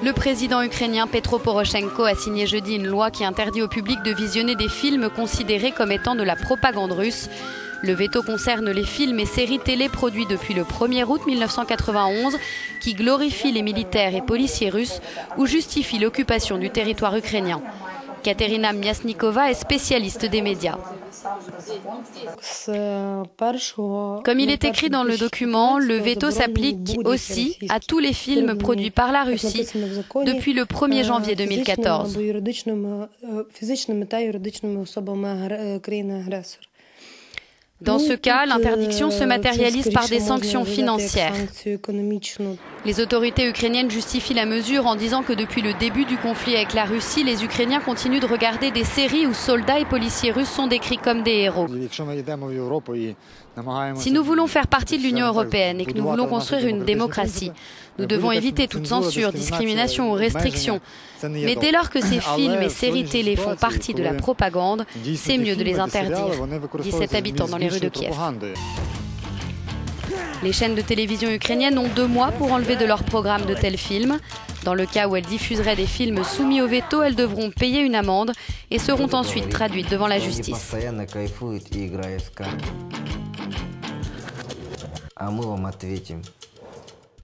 Le président ukrainien Petro Poroshenko a signé jeudi une loi qui interdit au public de visionner des films considérés comme étant de la propagande russe. Le veto concerne les films et séries télé produits depuis le 1er août 1991 qui glorifient les militaires et policiers russes ou justifient l'occupation du territoire ukrainien. Katerina Miasnikova est spécialiste des médias. Comme il est écrit dans le document, le veto s'applique aussi à tous les films produits par la Russie depuis le 1er janvier 2014. Dans ce cas, l'interdiction se matérialise par des sanctions financières. Les autorités ukrainiennes justifient la mesure en disant que depuis le début du conflit avec la Russie, les Ukrainiens continuent de regarder des séries où soldats et policiers russes sont décrits comme des héros. Si nous voulons faire partie de l'Union européenne et que nous voulons construire une démocratie, nous devons éviter toute censure, discrimination ou restriction. Mais dès lors que ces films et séries télé font partie de la propagande, c'est mieux de les interdire, dit cet habitant dans les rues de Kiev. Les chaînes de télévision ukrainiennes ont 2 mois pour enlever de leur programme de tels films. Dans le cas où elles diffuseraient des films soumis au veto, elles devront payer une amende et seront ensuite traduites devant la justice. А мы вам ответим.